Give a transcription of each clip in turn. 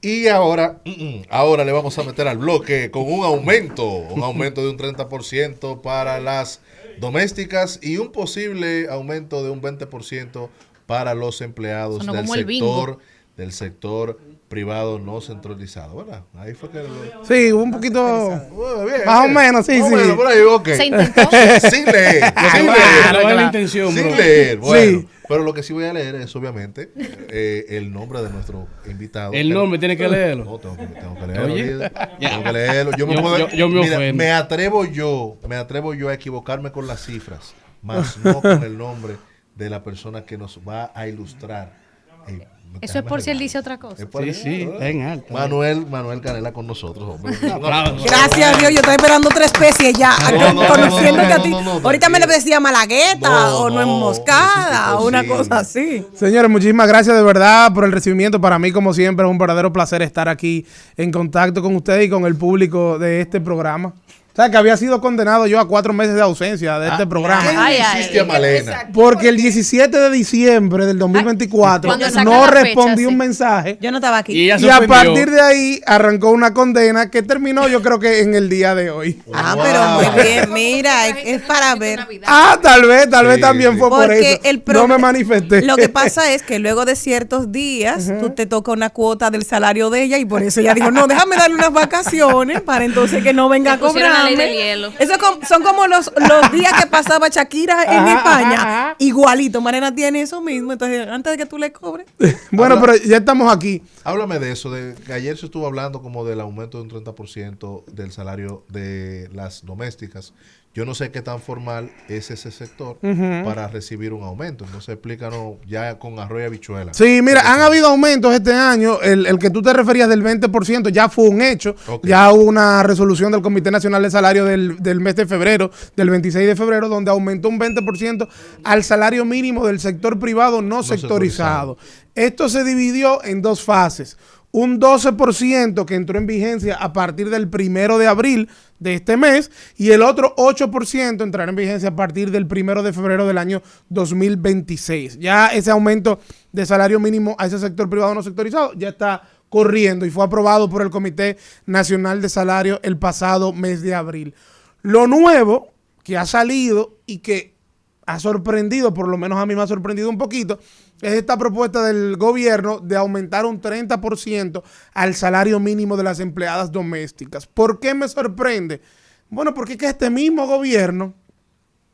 Y ahora le vamos a meter al bloque con un aumento de un 30% para las domésticas y un posible aumento de un 20% para los empleados del sector privado no centralizado, ¿verdad? Ahí fue que sí, un poquito bien, más o menos, sí, más sí. o menos, por ahí, okay. Se intentó. Sin leer, Claro, la intención, sin bro. leer, bueno. Sí. Pero lo que sí voy a leer es obviamente el nombre de nuestro invitado. El nombre tiene que leerlo. No, tengo que leerlo. Oye. Líder. Tengo que leerlo. Yo me ofendo. me atrevo yo a equivocarme con las cifras, más no con el nombre de la persona que nos va a ilustrar. Eso es por si él dice otra cosa. Sí, en alto. Manuel Canela con nosotros, hombre. Gracias a Dios, yo estoy esperando otra especie ya. Conociéndote a ti. Ahorita me le decía malagueta o no moscada o una cosa así. Señores, muchísimas gracias de verdad por el recibimiento. Para mí, como siempre, es un verdadero placer estar aquí en contacto con ustedes y con el público de este programa. O sea, que había sido condenado yo a 4 meses de ausencia de este programa. ¿Qué le hiciste a Malena? Porque el 17 de diciembre del 2024 no respondí un mensaje. Yo no estaba aquí. Y a partir de ahí arrancó una condena que terminó yo creo que en el día de hoy. Pero muy bien, mira, es para ver. Tal vez también fue por eso. No me manifesté. Lo que pasa es que luego de ciertos días, tú te toca una cuota del salario de ella y por eso ella dijo, no, déjame darle unas vacaciones para entonces que no venga a cobrar. Del hielo. Eso son como los días que pasaba Shakira en España. Igualito, Malena tiene eso mismo. Entonces, antes de que tú le cobres. Bueno, pero ya estamos aquí. Háblame de eso, de que ayer se estuvo hablando como del aumento de un 30% del salario de las domésticas. Yo no sé qué tan formal es ese sector para recibir un aumento. Entonces, explícanos ya con arroz y habichuela. Sí, mira, han habido aumentos este año. El que tú te referías del 20% ya fue un hecho. Okay. Ya hubo una resolución del Comité Nacional de Salario del mes de febrero, del 26 de febrero, donde aumentó un 20% al salario mínimo del sector privado no sectorizado. Esto se dividió en 2 fases. Un 12% que entró en vigencia a partir del 1 de abril de este mes y el otro 8% entrará en vigencia a partir del 1 de febrero del año 2026. Ya ese aumento de salario mínimo a ese sector privado no sectorizado ya está corriendo y fue aprobado por el Comité Nacional de Salario el pasado mes de abril. Lo nuevo que ha salido y que ha sorprendido, por lo menos a mí me ha sorprendido un poquito, es esta propuesta del gobierno de aumentar un 30% al salario mínimo de las empleadas domésticas. ¿Por qué me sorprende? Bueno, porque es que este mismo gobierno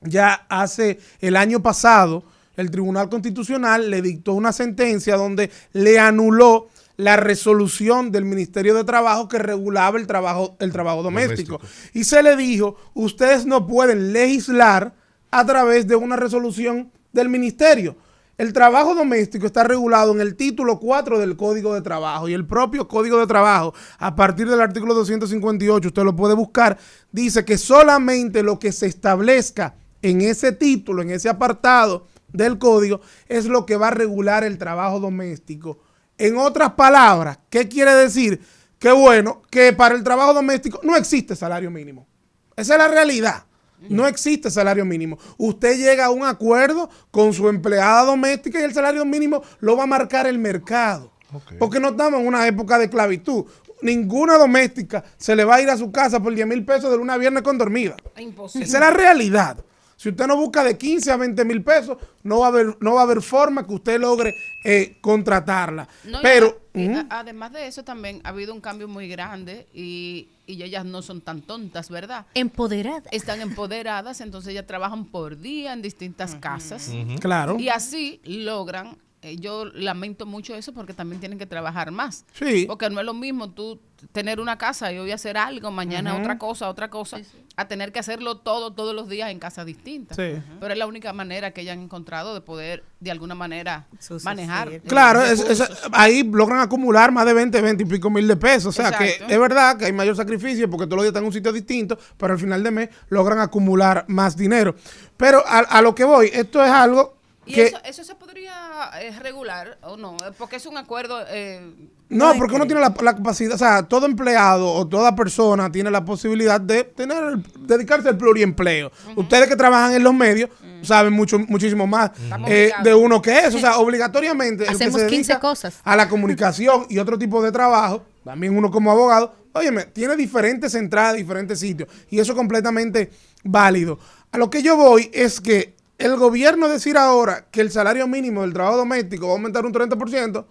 ya hace el año pasado, el Tribunal Constitucional le dictó una sentencia donde le anuló la resolución del Ministerio de Trabajo que regulaba el trabajo doméstico. Y se le dijo, ustedes no pueden legislar a través de una resolución del ministerio. El trabajo doméstico está regulado en el título 4 del Código de Trabajo y el propio Código de Trabajo, a partir del artículo 258, usted lo puede buscar, dice que solamente lo que se establezca en ese título, en ese apartado del código, es lo que va a regular el trabajo doméstico. En otras palabras, ¿qué quiere decir? Que bueno, que para el trabajo doméstico no existe salario mínimo. Esa es la realidad. No existe salario mínimo. Usted llega a un acuerdo con su empleada doméstica y el salario mínimo lo va a marcar el mercado. Okay. Porque no estamos en una época de esclavitud. Ninguna doméstica se le va a ir a su casa por 10,000 pesos de lunes a viernes con dormida. Imposible. Esa es la realidad. Si usted no busca de 15 a 20,000 pesos, no va a haber forma que usted logre contratarla. No, pero además de eso también ha habido un cambio muy grande y ellas no son tan tontas, ¿verdad? Empoderadas. Están empoderadas, entonces ellas trabajan por día en distintas casas. Claro. Y así logran, yo lamento mucho eso porque también tienen que trabajar más. Sí. Porque no es lo mismo tú tener una casa y hoy hacer algo, mañana otra cosa, sí, sí, a tener que hacerlo todos los días en casas distintas. Sí. Pero es la única manera que ellas han encontrado de poder, de alguna manera, manejar. Claro, ahí logran acumular más de 20 y pico mil de pesos. O sea, exacto, que es verdad que hay mayor sacrificio porque todos los días están en un sitio distinto, pero al final de mes logran acumular más dinero. Pero a lo que voy, esto es algo ¿Y que eso se podría regular o no? Porque es un acuerdo... no, porque uno tiene la capacidad, o sea, todo empleado o toda persona tiene la posibilidad de dedicarse al pluriempleo. Ustedes que trabajan en los medios saben muchísimo más de uno que eso. O sea, obligatoriamente el que Hacemos se 15 dedica cosas. a la comunicación y otro tipo de trabajo, también uno como abogado, óyeme, tiene diferentes entradas, diferentes sitios. Y eso es completamente válido. A lo que yo voy es que el gobierno decir ahora que el salario mínimo del trabajo doméstico va a aumentar un 30%,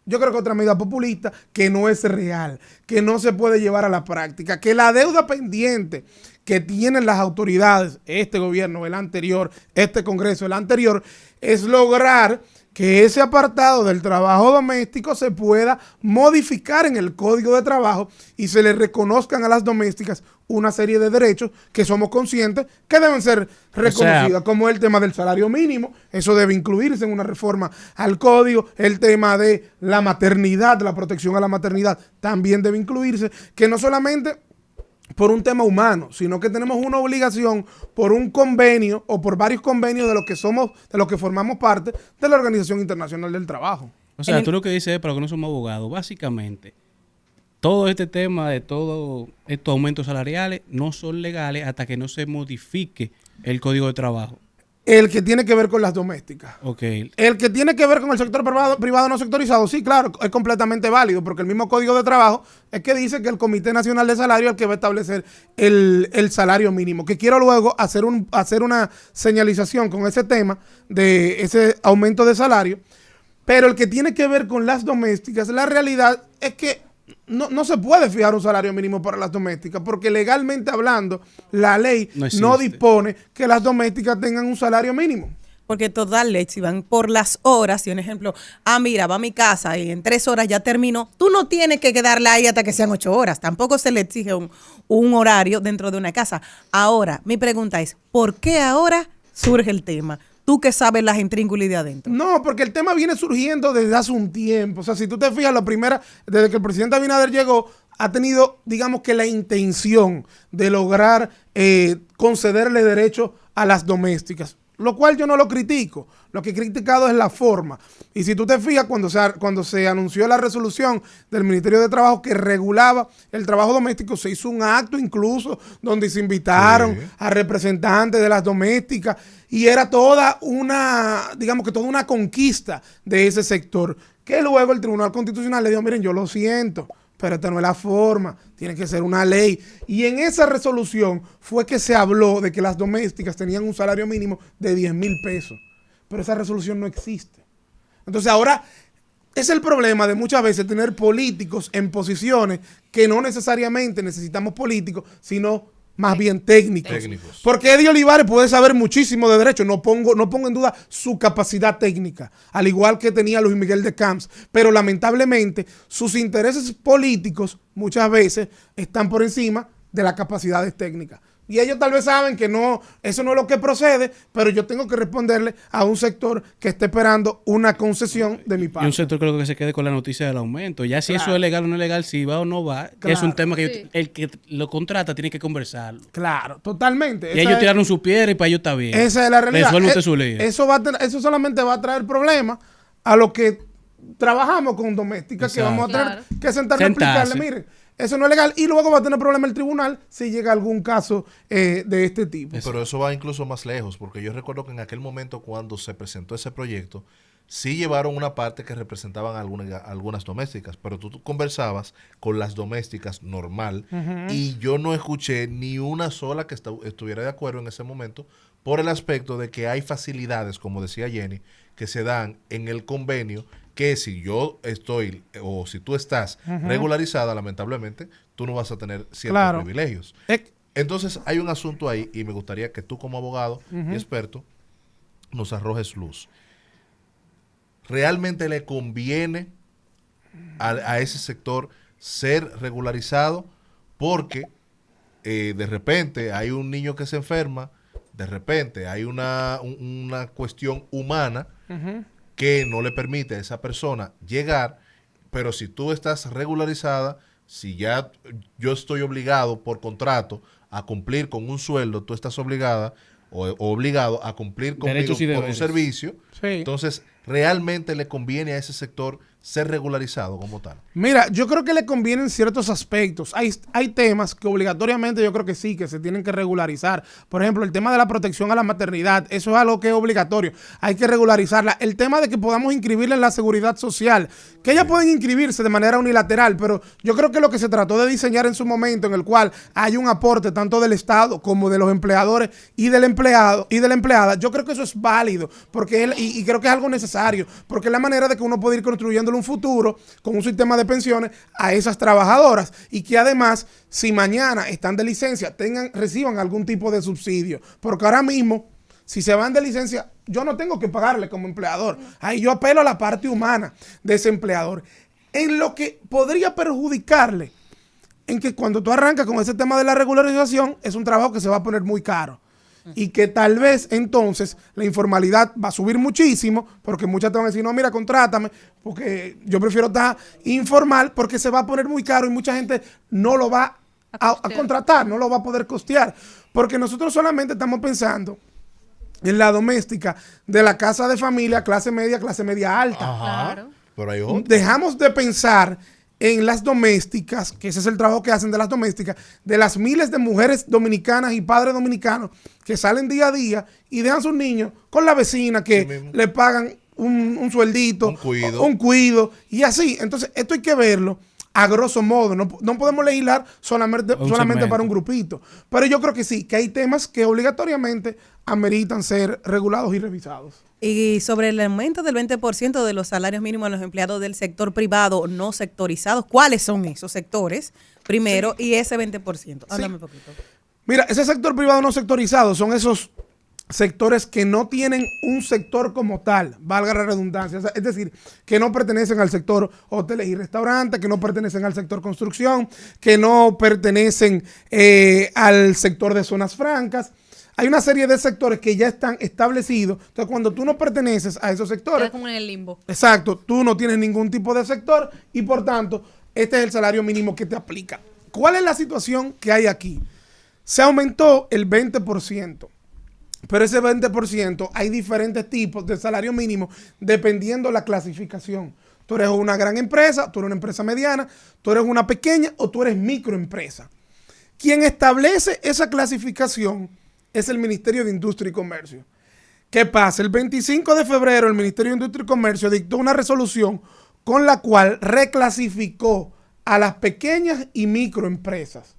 yo creo que es otra medida populista que no es real, que no se puede llevar a la práctica, que la deuda pendiente que tienen las autoridades, este gobierno, el anterior, este Congreso, el anterior, es lograr que ese apartado del trabajo doméstico se pueda modificar en el Código de Trabajo y se le reconozcan a las domésticas una serie de derechos que somos conscientes que deben ser reconocidos, como el tema del salario mínimo. Eso debe incluirse en una reforma al Código. El tema de la maternidad, la protección a la maternidad, también debe incluirse, que no solamente por un tema humano, sino que tenemos una obligación por un convenio o por varios convenios de los que somos, de los que formamos parte de la Organización Internacional del Trabajo. O sea, tú lo que dices es, para que no somos abogados, básicamente, todo este tema de todos estos aumentos salariales no son legales hasta que no se modifique el Código de Trabajo. El que tiene que ver con las domésticas. Ok. El que tiene que ver con el sector privado no sectorizado, sí, claro, es completamente válido, porque el mismo Código de Trabajo es que dice que el Comité Nacional de Salario es el que va a establecer el salario mínimo. Que quiero luego hacer una señalización con ese tema de ese aumento de salario, pero el que tiene que ver con las domésticas, la realidad es que no se puede fijar un salario mínimo para las domésticas, porque legalmente hablando, la ley no dispone que las domésticas tengan un salario mínimo. Porque todas las leyes, si van por las horas, si un ejemplo, mira, va a mi casa y en 3 horas ya terminó, tú no tienes que quedarla ahí hasta que sean 8 horas. Tampoco se le exige un horario dentro de una casa. Ahora, mi pregunta es, ¿por qué ahora surge el tema? Tú que sabes las intrínculas de adentro. No, porque el tema viene surgiendo desde hace un tiempo. O sea, si tú te fijas, desde que el presidente Abinader llegó, ha tenido, digamos que la intención de lograr concederle derechos a las domésticas, lo cual yo no lo critico. Lo que he criticado es la forma. Y si tú te fijas, cuando se anunció la resolución del Ministerio de Trabajo que regulaba el trabajo doméstico, se hizo un acto incluso donde se invitaron a representantes de las domésticas y era toda una conquista de ese sector, que luego el Tribunal Constitucional le dijo, miren, yo lo siento, pero esta no es la forma, tiene que ser una ley. Y en esa resolución fue que se habló de que las domésticas tenían un salario mínimo de 10,000 pesos. Pero esa resolución no existe. Entonces ahora es el problema de muchas veces tener políticos en posiciones que no necesariamente necesitamos políticos, sino más bien técnicos. Porque Eddie Olivares puede saber muchísimo de derecho, no pongo en duda su capacidad técnica, al igual que tenía Luis Miguel de Camps, pero lamentablemente sus intereses políticos muchas veces están por encima de las capacidades técnicas. Y ellos tal vez saben que no, eso no es lo que procede, pero yo tengo que responderle a un sector que esté esperando una concesión de mi parte. Y un sector creo que se quede con la noticia del aumento. Ya si eso es legal o no es legal, si va o no va, es un tema que el que lo contrata tiene que conversarlo. Claro, totalmente. Y ellos tiraron su piedra y para ellos está bien. Esa es la realidad. Resuelve usted su ley. Eso solamente va a traer problemas a los que trabajamos con domésticas, que vamos a tener que sentarnos a explicarle, miren, eso no es legal, y luego va a tener problema el tribunal si llega algún caso de este tipo. Pero eso va incluso más lejos, porque yo recuerdo que en aquel momento cuando se presentó ese proyecto, sí llevaron una parte que representaban algunas domésticas, pero tú conversabas con las domésticas normal y yo no escuché ni una sola que estuviera de acuerdo en ese momento por el aspecto de que hay facilidades, como decía Jenny, que se dan en el convenio, que si yo estoy o si tú estás regularizada, lamentablemente, tú no vas a tener ciertos privilegios. Entonces hay un asunto ahí y me gustaría que tú como abogado y experto nos arrojes luz. ¿Realmente le conviene a ese sector ser regularizado? Porque de repente hay un niño que se enferma, de repente hay una cuestión humana que no le permite a esa persona llegar, pero si tú estás regularizada, si ya yo estoy obligado por contrato a cumplir con un sueldo, tú estás obligada o obligado a cumplir conmigo Derechos y por un deberes. servicio, Sí. entonces realmente le conviene a ese sector ser regularizado como tal. Mira, yo creo que le convienen ciertos aspectos. Hay temas que obligatoriamente yo creo que sí, que se tienen que regularizar. Por ejemplo, el tema de la protección a la maternidad, eso es algo que es obligatorio. Hay que regularizarla. El tema de que podamos inscribirla en la seguridad social, que ellas pueden inscribirse de manera unilateral, pero yo creo que lo que se trató de diseñar en su momento, en el cual hay un aporte tanto del Estado como de los empleadores y del empleado y de la empleada, yo creo que eso es válido, porque y creo que es algo necesario, porque es la manera de que uno puede ir construyendo un futuro con un sistema de pensiones a esas trabajadoras y que además, si mañana están de licencia, reciban algún tipo de subsidio, porque ahora mismo, si se van de licencia, yo no tengo que pagarle como empleador. Ahí yo apelo a la parte humana de ese empleador. En lo que podría perjudicarle, en que cuando tú arrancas con ese tema de la regularización, es un trabajo que se va a poner muy caro. Y que tal vez entonces la informalidad va a subir muchísimo, porque muchas te van a decir, no, mira, contrátame, porque yo prefiero estar informal, porque se va a poner muy caro y mucha gente no lo va a contratar, no lo va a poder costear. Porque nosotros solamente estamos pensando en la doméstica de la casa de familia, clase media alta. Ajá. Claro. Pero hay otro. Dejamos de pensar en las domésticas, que ese es el trabajo que hacen de las domésticas, de las miles de mujeres dominicanas y padres dominicanos que salen día a día y dejan a sus niños con la vecina que le pagan un sueldito, un cuido y así. Entonces, esto hay que verlo a grosso modo. No podemos legislar solamente para un grupito. Pero yo creo que sí, que hay temas que obligatoriamente ameritan ser regulados y revisados. Y sobre el aumento del 20% de los salarios mínimos a los empleados del sector privado no sectorizados, ¿cuáles son esos sectores? Primero, y ese 20%. Háblame un poquito. Mira, ese sector privado no sectorizado son esos sectores que no tienen un sector como tal, valga la redundancia, es decir, que no pertenecen al sector hoteles y restaurantes, que no pertenecen al sector construcción, que no pertenecen al sector de zonas francas. Hay una serie de sectores que ya están establecidos. Entonces, cuando tú no perteneces a esos sectores... Queda como en el limbo. Exacto. Tú no tienes ningún tipo de sector y, por tanto, este es el salario mínimo que te aplica. ¿Cuál es la situación que hay aquí? Se aumentó el 20%. Pero ese 20% hay diferentes tipos de salario mínimo dependiendo la clasificación. Tú eres una gran empresa, tú eres una empresa mediana, tú eres una pequeña o tú eres microempresa. Quien establece esa clasificación es el Ministerio de Industria y Comercio. ¿Qué pasa? El 25 de febrero el Ministerio de Industria y Comercio dictó una resolución con la cual reclasificó a las pequeñas y microempresas.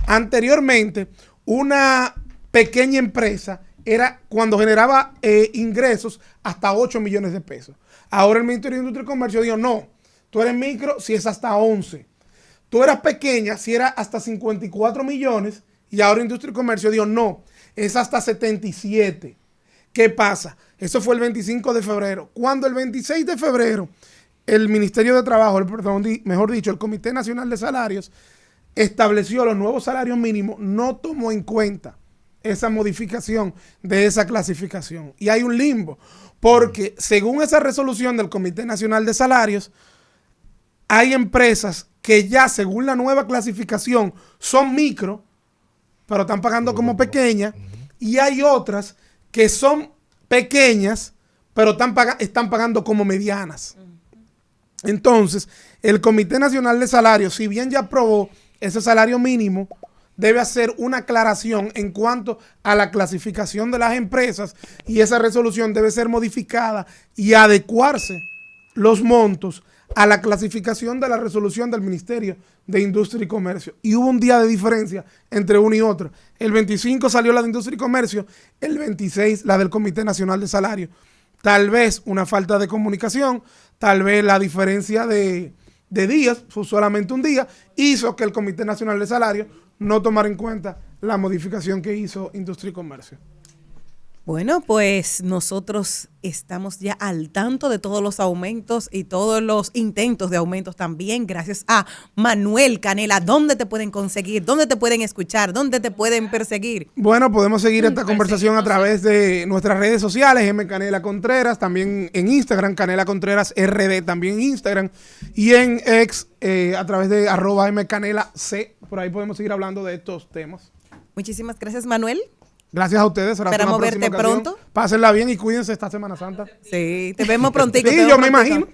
Anteriormente, una pequeña empresa era cuando generaba ingresos hasta 8 millones de pesos. Ahora el Ministerio de Industria y Comercio dijo, no, tú eres micro si es hasta 11. Tú eras pequeña si era hasta 54 millones y ahora Industria y Comercio dijo, no, es hasta 77. ¿Qué pasa? Eso fue el 25 de febrero. Cuando el 26 de febrero el Ministerio de Trabajo, mejor dicho, el Comité Nacional de Salarios, estableció los nuevos salarios mínimos, no tomó en cuenta esa modificación de esa clasificación. Y hay un limbo, porque según esa resolución del Comité Nacional de Salarios, hay empresas que ya según la nueva clasificación son micro, pero están pagando como pequeñas, y hay otras que son pequeñas, pero están pagando como medianas. Entonces, el Comité Nacional de Salarios, si bien ya aprobó ese salario mínimo, debe hacer una aclaración en cuanto a la clasificación de las empresas y esa resolución debe ser modificada y adecuarse los montos a la clasificación de la resolución del Ministerio de Industria y Comercio. Y hubo un día de diferencia entre uno y otro. El 25 salió la de Industria y Comercio, el 26 la del Comité Nacional de Salarios. Tal vez una falta de comunicación, tal vez la diferencia de días, fue solamente un día, hizo que el Comité Nacional de Salarios no tomara en cuenta la modificación que hizo Industria y Comercio. Bueno, pues nosotros estamos ya al tanto de todos los aumentos y todos los intentos de aumentos también, gracias a Manuel Canela. ¿Dónde te pueden conseguir? ¿Dónde te pueden escuchar? ¿Dónde te pueden perseguir? Bueno, podemos seguir esta conversación a través de nuestras redes sociales, M. Canela Contreras, también en Instagram, Canela Contreras RD, también en Instagram, y en X a través de @MCanelaC. Por ahí podemos seguir hablando de estos temas. Muchísimas gracias, Manuel. Gracias a ustedes. Será hasta Esperamos una próxima verte ocasión. pronto. Pásenla bien y cuídense esta Semana Santa. Sí, te vemos prontico. Sí, te yo vemos me prontico. imagino.